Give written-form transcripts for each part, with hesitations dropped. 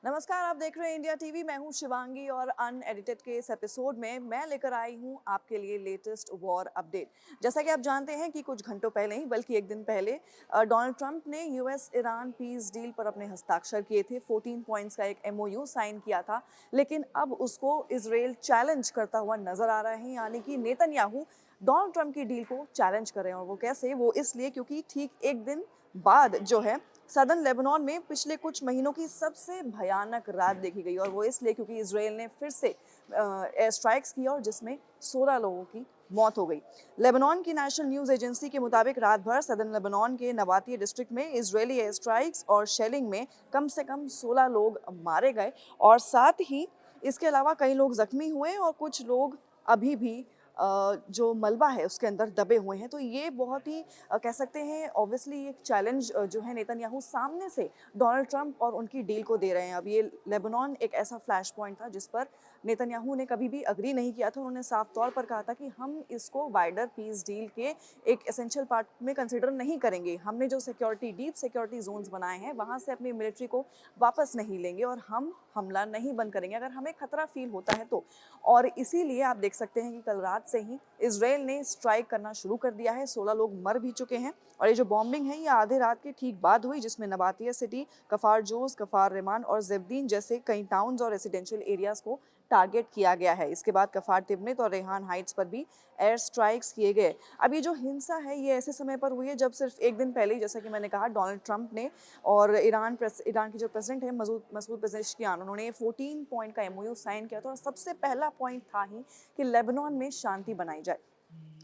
नमस्कार, आप देख रहे हैं इंडिया टीवी। मैं हूं शिवांगी और अनएडिटेड के इस एपिसोड में मैं लेकर आई हूं आपके लिए लेटेस्ट वॉर अपडेट। जैसा कि आप जानते हैं कि कुछ घंटों पहले ही, बल्कि एक दिन पहले, डोनाल्ड ट्रंप ने यूएस ईरान पीस डील पर अपने हस्ताक्षर किए थे। 14 पॉइंट्स का एक एमओयू साइन किया था, लेकिन अब उसको इजराइल चैलेंज करता हुआ नजर आ रहा है। यानी कि नेतन्याहू डोनाल्ड ट्रंप की डील को चैलेंज कर रहे हैं। और वो कैसे? वो इसलिए क्योंकि ठीक एक दिन बाद जो है सदर्न लेबनान में पिछले कुछ महीनों की सबसे भयानक रात देखी गई। और वो इसलिए क्योंकि इजराइल ने फिर से एयर स्ट्राइक्स किया और जिसमें 16 लोगों की मौत हो गई। लेबनान की नेशनल न्यूज़ एजेंसी के मुताबिक रात भर सदर्न लेबनान के नबातिया डिस्ट्रिक्ट में इजरायली एयर स्ट्राइक्स और शेलिंग में कम से कम 16 लोग मारे गए और साथ ही इसके अलावा कई लोग जख्मी हुए और कुछ लोग अभी भी जो मलबा है उसके अंदर दबे हुए हैं। तो ये बहुत ही कह सकते हैं ऑब्वियसली एक चैलेंज जो है नेतन्याहू सामने से डोनाल्ड ट्रंप और उनकी डील को दे रहे हैं। अब ये लेबनान एक ऐसा फ्लैश पॉइंट था जिस पर नेतन्याहू ने कभी भी अग्री नहीं किया था। उन्होंने साफ तौर पर कहा था कि हम इसको वाइडर पीस डील के एक एसेंशियल पार्ट में कंसिडर नहीं करेंगे। हमने जो सिक्योरिटी डीप सिक्योरिटी जोन्स बनाए हैं वहाँ से अपनी मिलिट्री को वापस नहीं लेंगे और हम हमला नहीं बंद करेंगे अगर हमें खतरा फील होता है तो। और इसीलिए आप देख सकते हैं कि कल रात से ही इजराइल ने स्ट्राइक करना शुरू कर दिया है। 16 लोग मर भी चुके हैं और ये जो बॉम्बिंग है ये आधे रात के ठीक बाद हुई, जिसमें नबातिया सिटी, कफार जोस, कफार रेमान और जेबदीन जैसे कई टाउन्स और रेसिडेंशियल एरियाज को टारगेट किया गया है। इसके बाद कफार तिबनित और रेहान हाइट्स पर भी एयर स्ट्राइक्स किए गए। अब ये जो हिंसा है ये ऐसे समय पर हुई है जब सिर्फ एक दिन पहले, जैसा कि मैंने कहा, डोनाल्ड ट्रंप ने और ईरान के जो प्रेसिडेंट है मसूद पेजेश्कियान, उन्होंने 14 पॉइंट का एमओयू साइन किया था। और सबसे पहला पॉइंट था ही कि लेबनान में शांति बनाई जाए।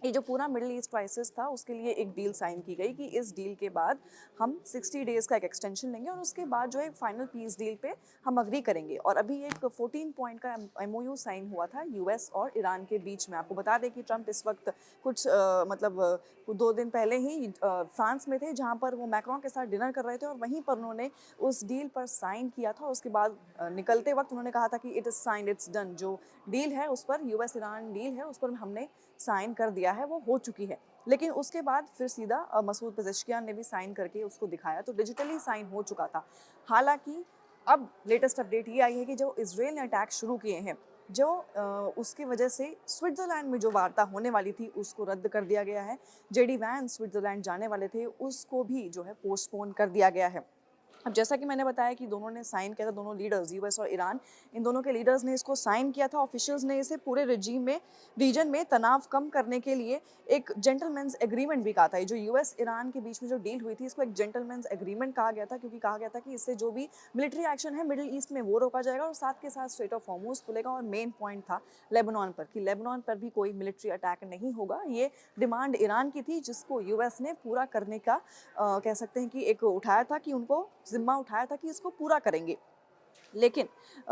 ये जो पूरा मिडिल ईस्ट क्राइसिस था उसके लिए एक डील साइन की गई कि इस डील के बाद हम 60 डेज का एक एक्सटेंशन लेंगे और उसके बाद जो है फाइनल पीस डील पे हम अग्री करेंगे। और अभी एक 14 पॉइंट का एमओयू साइन हुआ था यूएस और ईरान के बीच में। आपको बता दें कि ट्रंप इस वक्त कुछ 2 दिन पहले ही फ्रांस में थे, जहाँ पर वो मैक्रोन के साथ डिनर कर रहे थे और वहीं पर उन्होंने उस डील पर साइन किया था। उसके बाद निकलते वक्त उन्होंने कहा था कि it is signed, it's done. जो डील है उस पर, यूएस ईरान डील है उस पर हमने साइन कर दिया है, वो हो चुकी है। लेकिन उसके बाद फिर सीधा मसूद पेजेश्कियान ने भी साइन करके उसको दिखाया, तो डिजिटली साइन हो चुका था। हालांकि अब लेटेस्ट अपडेट ये आई है कि जो इजराइल ने अटैक शुरू किए हैं, जो उसकी वजह से स्विट्जरलैंड में जो वार्ता होने वाली थी उसको रद्द कर दिया गया है। जेडी वैंस स्विट्जरलैंड जाने वाले थे, उसको भी जो है पोस्टपोन कर दिया गया है। अब जैसा कि मैंने बताया कि दोनों ने साइन किया था, दोनों लीडर्स, यूएस और ईरान, इन दोनों के लीडर्स ने इसको साइन किया था। ऑफिशियल्स ने इसे पूरे रीजन में तनाव कम करने के लिए एक जेंटलमैन्स एग्रीमेंट भी कहा था। ये जो यूएस ईरान के बीच में जो डील हुई थी इसको एक जेंटलमैन्स एग्रीमेंट कहा गया था, क्योंकि कहा गया था कि इससे जो भी मिलिट्री एक्शन है मिडिल ईस्ट में वो रोका जाएगा और साथ के साथ स्ट्रेट ऑफ हॉर्मुज खुलेगा। और मेन पॉइंट था लेबनान पर कि लेबनान पर भी कोई मिलिट्री अटैक नहीं होगा। ये डिमांड ईरान की थी जिसको यूएस ने पूरा करने का कह सकते हैं कि एक उठाया था, कि उनको जिम्मा उठाया था कि इसको पूरा करेंगे। लेकिन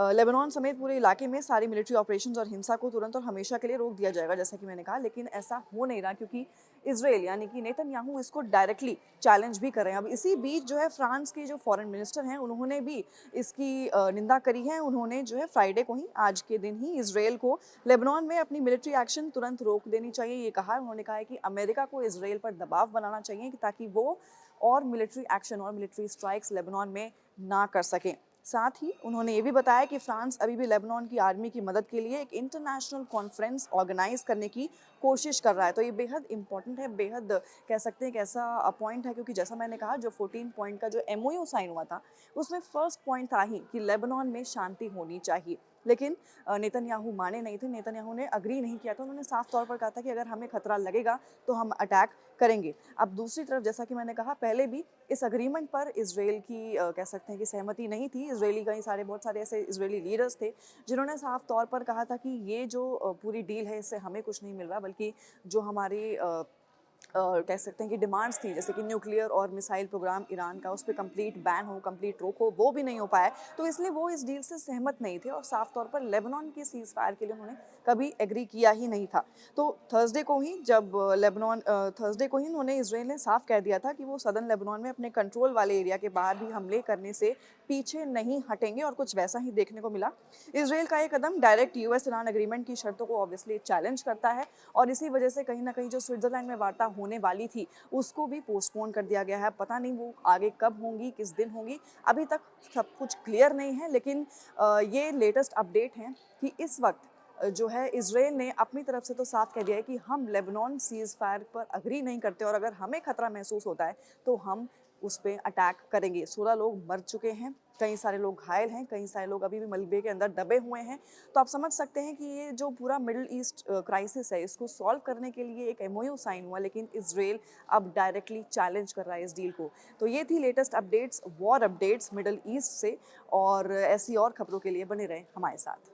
लेबनान समेत पूरे इलाके में सारी मिलिट्री ऑपरेशंस और हिंसा को तुरंत और हमेशा के लिए रोक दिया जाएगा, जैसा कि मैंने कहा। लेकिन ऐसा हो नहीं रहा क्योंकि इजराइल यानी कि नेतन्याहू इसको डायरेक्टली चैलेंज भी कर रहे हैं। अब इसी बीच जो है फ्रांस के जो फॉरेन मिनिस्टर हैं उन्होंने भी इसकी निंदा करी है। उन्होंने जो है फ्राइडे को ही, आज के दिन ही, इजराइल को लेबनान में अपनी मिलिट्री एक्शन तुरंत रोक देनी चाहिए ये कहा। उन्होंने कहा है कि अमेरिका को इजराइल पर दबाव बनाना चाहिए ताकि वो और मिलिट्री एक्शन और मिलिट्री स्ट्राइक्स लेबनान में ना कर सकें। साथ ही उन्होंने ये भी बताया कि फ्रांस अभी भी लेबनान की आर्मी की मदद के लिए एक इंटरनेशनल कॉन्फ्रेंस ऑर्गेनाइज करने की कोशिश कर रहा है। तो ये बेहद इंपॉर्टेंट है, बेहद कह सकते हैं कि ऐसा पॉइंट है, क्योंकि जैसा मैंने कहा जो 14 पॉइंट का जो एमओयू साइन हुआ था उसमें फर्स्ट पॉइंट था ही कि लेबनान में शांति होनी चाहिए। लेकिन नेतन्याहू माने नहीं थे, नेतन्याहू ने अग्री नहीं किया था। उन्होंने साफ तौर पर कहा था कि अगर हमें खतरा लगेगा तो हम अटैक करेंगे। अब दूसरी तरफ, जैसा कि मैंने कहा पहले भी, इस अग्रीमेंट पर इजराइल की कह सकते हैं कि सहमति नहीं थी। इजरायली बहुत सारे ऐसे इजरायली लीडर्स थे जिन्होंने साफ तौर पर कहा था कि ये जो पूरी डील है इससे हमें कुछ नहीं मिल रहा, बल्कि जो हमारी कह सकते हैं कि डिमांड्स थी, जैसे कि न्यूक्लियर और मिसाइल प्रोग्राम ईरान का, उस पर कंप्लीट बैन हो, कंप्लीट रोक हो, वो भी नहीं हो पाया। तो इसलिए वो इस डील से सहमत नहीं थे और साफ तौर पर लेबनान की सीज फायर के लिए उन्होंने कभी एग्री किया ही नहीं था। तो थर्सडे को ही उन्होंने, इजराइल ने साफ कह दिया था कि वो सदर्न लेबनान में अपने कंट्रोल वाले एरिया के बाहर भी हमले करने से पीछे नहीं हटेंगे और कुछ वैसा ही देखने को मिला। इजराइल का ये कदम डायरेक्ट यूएस ईरान एग्रीमेंट की शर्तों को ऑब्वियसली चैलेंज करता है और इसी वजह से कहीं ना कहीं जो स्विट्जरलैंड में वार्ता होने वाली थी उसको भी पोस्टपोन कर दिया गया है। पता नहीं वो आगे कब होंगी, किस दिन होंगी, अभी तक सब कुछ क्लियर नहीं है। लेकिन ये लेटेस्ट अपडेट है कि इस वक्त जो है इजराइल ने अपनी तरफ से तो साफ कह दिया है कि हम लेबनान सीज फायर पर अग्री नहीं करते और अगर हमें खतरा महसूस होता है तो हम उस पर अटैक करेंगे। 16 लोग मर चुके हैं, कई सारे लोग घायल हैं, कई सारे लोग अभी भी मलबे के अंदर दबे हुए हैं। तो आप समझ सकते हैं कि ये जो पूरा मिडिल ईस्ट क्राइसिस है इसको सॉल्व करने के लिए एक एमओयू साइन हुआ, लेकिन इजराइल अब डायरेक्टली चैलेंज कर रहा है इस डील को। तो ये थी latest updates, war updates middle east से, और ऐसी और खबरों के लिए बने रहें हमारे साथ।